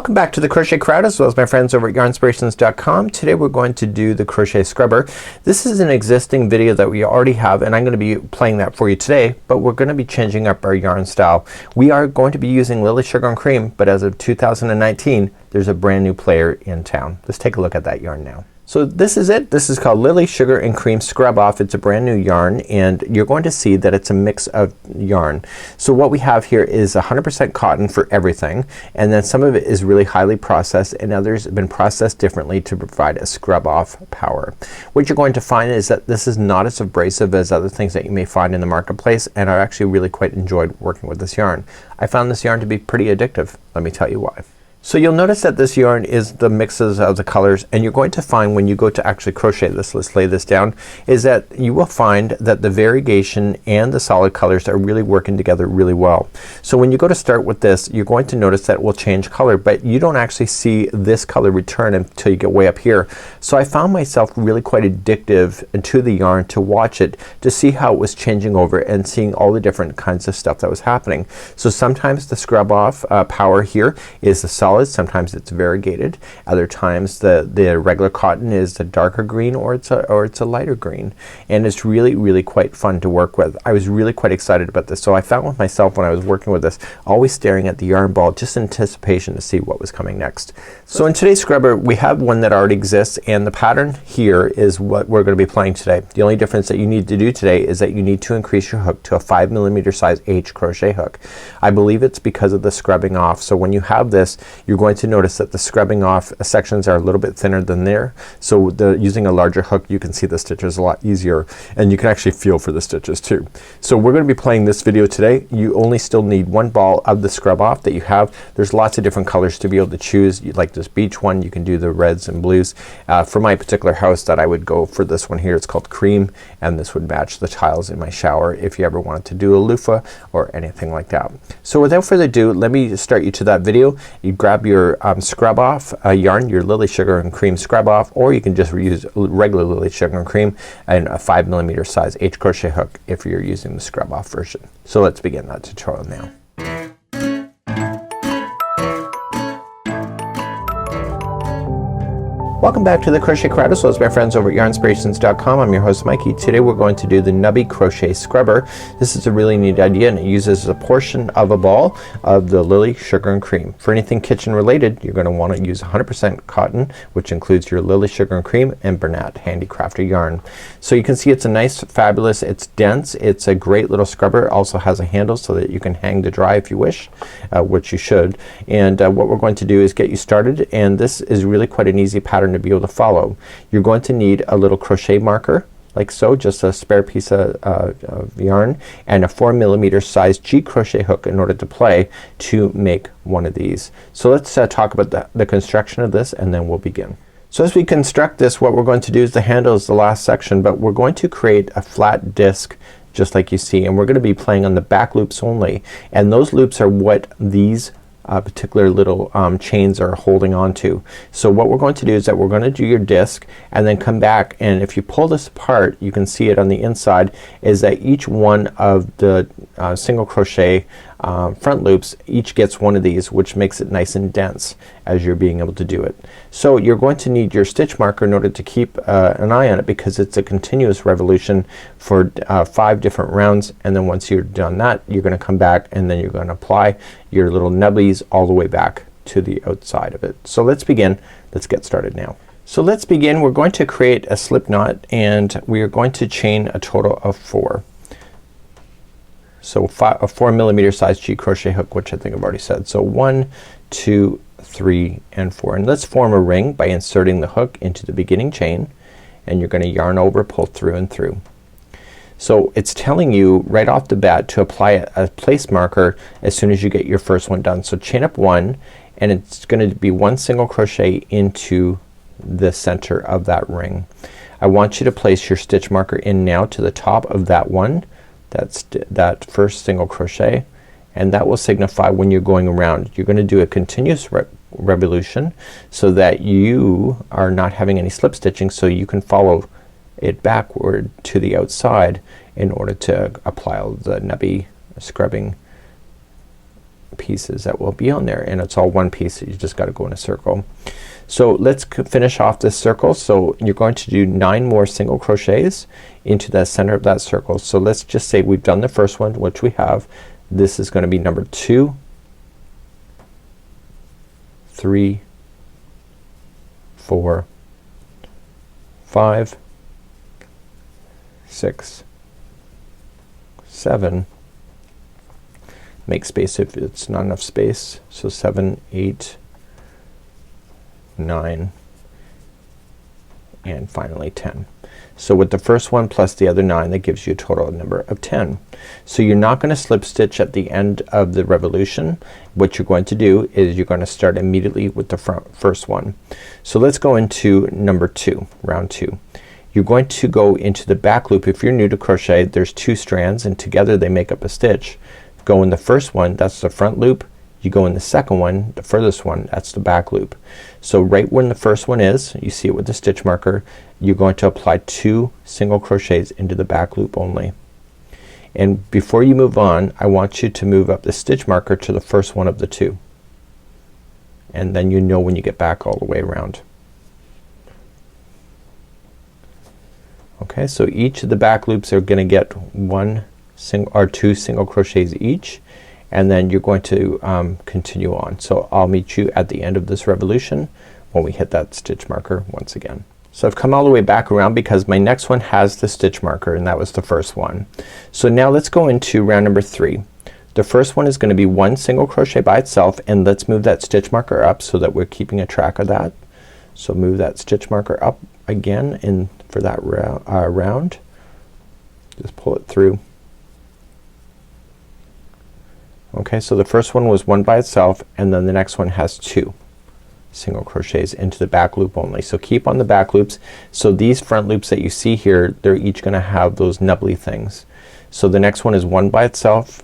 Welcome back to the Crochet Crowd as well as my friends over at yarnspirations.com. Today we're going to do the Crochet Scrubber. This is an existing video that we already have and I'm going to be playing that for you today, but we're going to be changing up our yarn style. We are going to be using Lily Sugar and Cream, but as of 2019 there's a brand new player in town. Let's take a look at that yarn now. So this is it. This is called Lily Sugar and Cream Scrub Off. It's a brand new yarn and you're going to see that it's a mix of yarn. So what we have here is 100% cotton for everything, and then some of it is really highly processed and others have been processed differently to provide a scrub off power. What you're going to find is that this is not as abrasive as other things that you may find in the marketplace, and I actually really quite enjoyed working with this yarn. I found this yarn to be pretty addictive. Let me tell you why. So you'll notice that this yarn is the mixes of the colors, and you're going to find when you go to actually crochet this, let's lay this down, is that you will find that the variegation and the solid colors are really working together really well. So when you go to start with this, you're going to notice that it will change color, but you don't actually see this color return until you get way up here. So I found myself really quite addictive to the yarn to watch it, to see how it was changing over and seeing all the different kinds of stuff that was happening. So sometimes the scrub off power here is the solid, sometimes it's variegated, other times the regular cotton is a darker green or it's a lighter green, and it's really quite fun to work with. I was really quite excited about this. So I found with myself when I was working with this always staring at the yarn ball just in anticipation to see what was coming next. So in today's scrubber we have one that already exists, and the pattern here is what we're going to be playing today. The only difference that you need to do today is that you need to increase your hook to a 5mm size H crochet hook. I believe it's because of the scrubbing off. So when you have this, you're going to notice that the scrubbing off sections are a little bit thinner than there. So using a larger hook you can see the stitches a lot easier, and you can actually feel for the stitches too. So we're going to be playing this video today. You only still need one ball of the scrub off that you have. There's lots of different colors to be able to choose. You like this beach one, you can do the reds and blues. For my particular house that I would go for this one here, it's called cream, and this would match the tiles in my shower if you ever wanted to do a loofah or anything like that. So without further ado, let me start you to that video. You grab your scrub off yarn, your Lily Sugar and Cream scrub off, or you can just use regular Lily Sugar and Cream and a 5mm size H crochet hook if you're using the scrub off version. So let's begin that tutorial now. Welcome back to the Crochet Crowd as well as my friends over at yarnspirations.com. I'm your host Mikey. Today we're going to do the Nubby Crochet Scrubber. This is a really neat idea and it uses a portion of a ball of the Lily Sugar and Cream. For anything kitchen related you're going to want to use 100% cotton, which includes your Lily Sugar and Cream and Bernat Handicrafter yarn. So you can see it's a nice, fabulous, it's dense, it's a great little scrubber. It also has a handle so that you can hang to dry if you wish, which you should. And what we're going to do is get you started, and this is really quite an easy pattern to be able to follow. You're going to need a little crochet marker like so, just a spare piece of yarn, and a 4mm size G crochet hook in order to play to make one of these. So let's talk about the construction of this and then we'll begin. So as we construct this, what we're going to do is the handle is the last section, but we're going to create a flat disc just like you see, and we're going to be playing on the back loops only, and those loops are what these particular little chains are holding on to. So what we're going to do is that we're going to do your disc and then come back, and if you pull this apart you can see it on the inside is that each one of the single crochet front loops each gets one of these, which makes it nice and dense as you're being able to do it. So you're going to need your stitch marker in order to keep an eye on it, because it's a continuous revolution for 5 different rounds, and then once you're done that you're going to come back and then you're going to apply your little nubbies all the way back to the outside of it. So let's begin. Let's get started now. So let's begin. We're going to create a slip knot and we are going to chain a total of 4. So a 4mm size G crochet hook, which I think I've already said. So 1, 2, 3, and 4. And let's form a ring by inserting the hook into the beginning chain, and you're going to yarn over, pull through and through. So it's telling you right off the bat to apply a place marker as soon as you get your first one done. So chain up 1, and it's going to be 1 single crochet into the center of that ring. I want you to place your stitch marker in now to the top of that one, that first single crochet, and that will signify when you're going around. You're going to do a continuous revolution so that you are not having any slip stitching, so you can follow it backward to the outside in order to apply all the nubby scrubbing pieces that will be on there, and it's all one piece, so you just got to go in a circle. So let's finish off this circle. So you're going to do 9 more single crochets into the center of that circle. So let's just say we've done the first one, which we have. This is going to be number 2, 3, 4, 5, 6, 7. Make space if it's not enough space. So 7, 8, 9, and finally 10. So with the first one plus the other 9, that gives you a total number of 10. So you're not going to slip stitch at the end of the revolution. What you're going to do is you're going to start immediately with the first one. So let's go into number 2, round 2. You're going to go into the back loop. If you're new to crochet, there's 2 strands and together they make up a stitch. Go in the first one, that's the front loop. You go in the second one, the furthest one, that's the back loop. So right when the first one is, you see it with the stitch marker, you're going to apply 2 single crochets into the back loop only. And before you move on, I want you to move up the stitch marker to the first one of the 2. And then you know when you get back all the way around. Okay, so each of the back loops are gonna get 1 single or 2 single crochets each, and then you're going to continue on. So I'll meet you at the end of this revolution when we hit that stitch marker once again. So I've come all the way back around because my next one has the stitch marker, and that was the first one. So now let's go into round number 3. The first one is gonna be 1 single crochet by itself, and let's move that stitch marker up so that we're keeping a track of that. So move that stitch marker up again in for that round. Just pull it through. Okay, so the first one was 1 by itself, and then the next one has 2 single crochets into the back loop only. So keep on the back loops. So these front loops that you see here, they're each gonna have those nubbly things. So the next one is 1 by itself,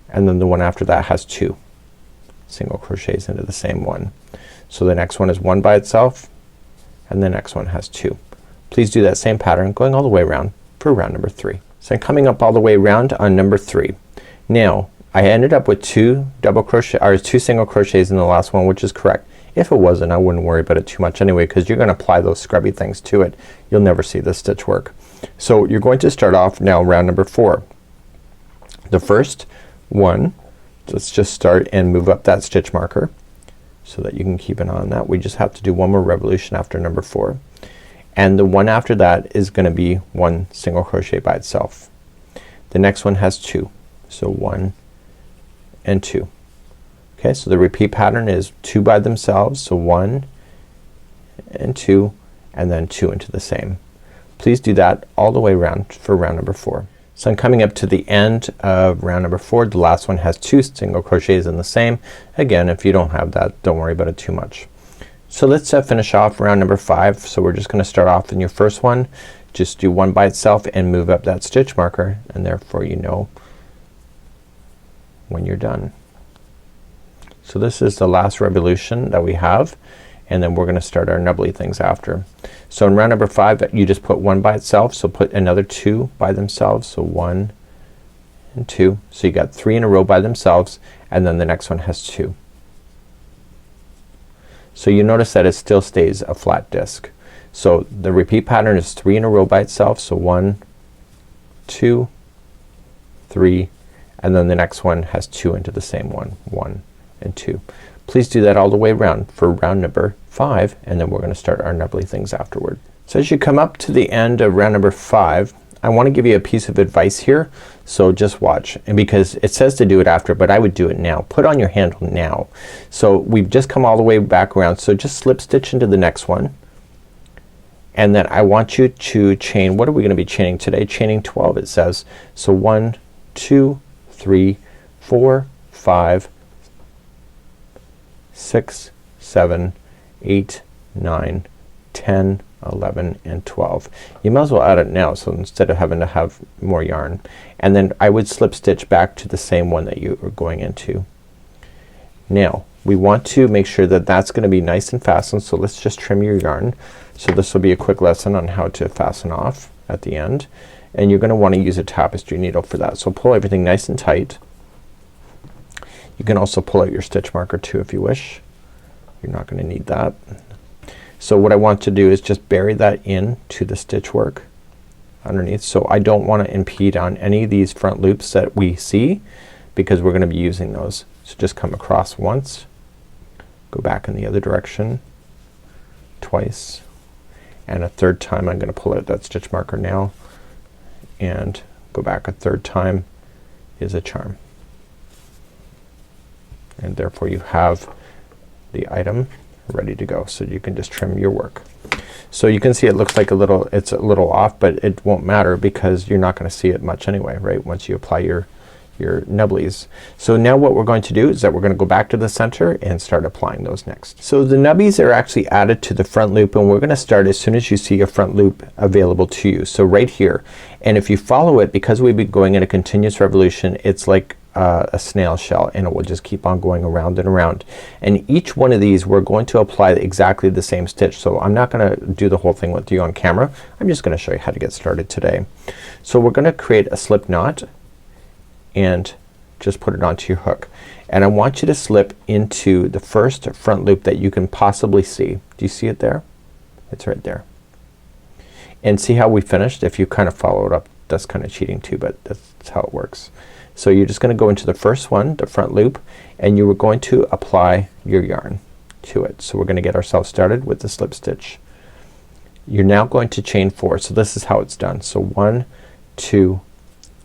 and then the one after that has 2 single crochets into the same one. So the next one is 1 by itself, and the next one has 2. Please do that same pattern going all the way around for round number 3. So I'm coming up all the way around on number 3. Now I ended up with 2 double crochet or 2 single crochets in the last one, which is correct. If it wasn't, I wouldn't worry about it too much anyway, because you're gonna apply those scrubby things to it. You'll never see the stitch work. So you're going to start off now round number 4. The first one, let's just start and move up that stitch marker so that you can keep an eye on that. We just have to do 1 more revolution after number 4. And the one after that is gonna be 1 single crochet by itself. The next one has 2. So 1 and 2. Okay, so the repeat pattern is 2 by themselves, so 1 and 2, and then 2 into the same. Please do that all the way around for round number 4. So I'm coming up to the end of round number 4. The last one has 2 single crochets in the same. Again, if you don't have that, don't worry about it too much. So let's finish off round number 5. So we're just gonna start off in your first one. Just do 1 by itself and move up that stitch marker, and therefore you know when you're done. So this is the last revolution that we have, and then we're gonna start our nubbly things after. So in round number 5 you just put 1 by itself, so put another 2 by themselves, so 1 and 2. So you got 3 in a row by themselves, and then the next one has 2. So you notice that it still stays a flat disc. So the repeat pattern is 3 in a row by itself, so 1, 2, 3, and then the next one has 2 into the same one, 1 and 2. Please do that all the way around for round number 5, and then we're gonna start our nubbly things afterward. So as you come up to the end of round number 5, I wanna give you a piece of advice here, so just watch. And because it says to do it after, but I would do it now. Put on your handle now. So we've just come all the way back around, so just slip stitch into the next one, and then I want you to chain. What are we gonna be chaining today? Chaining 12 it says. So 1, 2, 3, 4, 5, 6, 7, 8, 9, 10, 11, and 12. You might as well add it now, so instead of having to have more yarn. And then I would slip stitch back to the same one that you are going into. Now we want to make sure that that's gonna be nice and fastened, so let's just trim your yarn. So this will be a quick lesson on how to fasten off at the end, and you're gonna want to use a tapestry needle for that. So pull everything nice and tight. You can also pull out your stitch marker too if you wish. You're not gonna need that. So what I want to do is just bury that in to the stitch work underneath. So I don't want to impede on any of these front loops that we see because we're gonna be using those. So just come across once, go back in the other direction twice, and a third time I'm gonna pull out that stitch marker now and go back a third time is a charm. And therefore you have the item ready to go. So you can just trim your work. So you can see it looks like it's a little off, but it won't matter because you're not gonna see it much anyway, right, once you apply your nubbies. So now what we're going to do is that we're gonna go back to the center and start applying those next. So the nubbies are actually added to the front loop, and we're gonna start as soon as you see a front loop available to you. So right here, and if you follow it, because we've been going in a continuous revolution, it's like a snail shell, and it will just keep on going around and around. And each one of these we're going to apply exactly the same stitch. So I'm not gonna do the whole thing with you on camera. I'm just gonna show you how to get started today. So we're gonna create a slip knot and just put it onto your hook. And I want you to slip into the first front loop that you can possibly see. Do you see it there? It's right there. And see how we finished? If you kind of follow it up, that's kind of cheating too, but that's how it works. So you're just gonna go into the first one, the front loop, and you are going to apply your yarn to it. So we're gonna get ourselves started with the slip stitch. You're now going to chain 4. So this is how it's done. So 1, 2,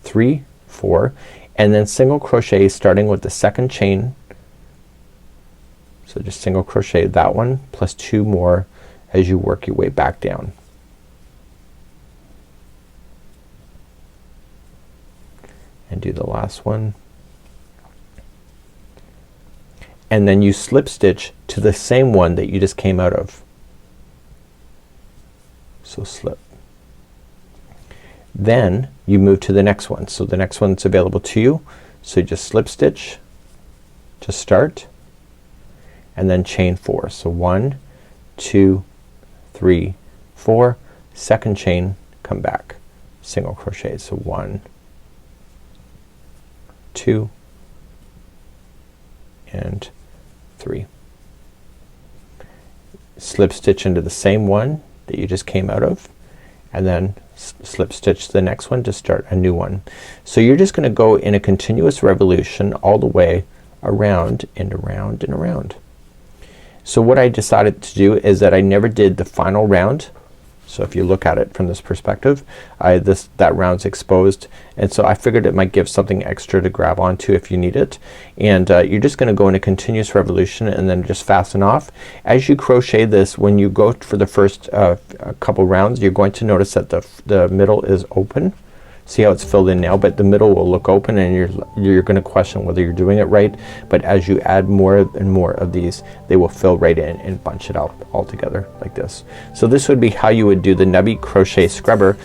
3, 4, and then single crochet starting with the second chain. So just single crochet that one plus 2 more as you work your way back down. And do the last one. And then you slip stitch to the same one that you just came out of. So slip. Then you move to the next one. So the next one's available to you. So you just slip stitch to start and then chain 4. So 1, 2, 3, 4, second chain, come back, single crochet. So 1, 2, and 3. Slip stitch into the same one that you just came out of, and then slip stitch to the next one to start a new one. So you're just gonna go in a continuous revolution all the way around and around and around. So what I decided to do is that I never did the final round. So if you look at it from this perspective, that round's exposed, and so I figured it might give something extra to grab onto if you need it. And you're just gonna go in a continuous revolution and then just fasten off. As you crochet this, when you go for the first couple rounds, you're going to notice that the middle is open. See how it's filled in now, but the middle will look open, and you're gonna question whether you're doing it right. But as you add more and more of these, they will fill right in and bunch it up all together like this. So this would be how you would do the Nubby Crochet Scrubber.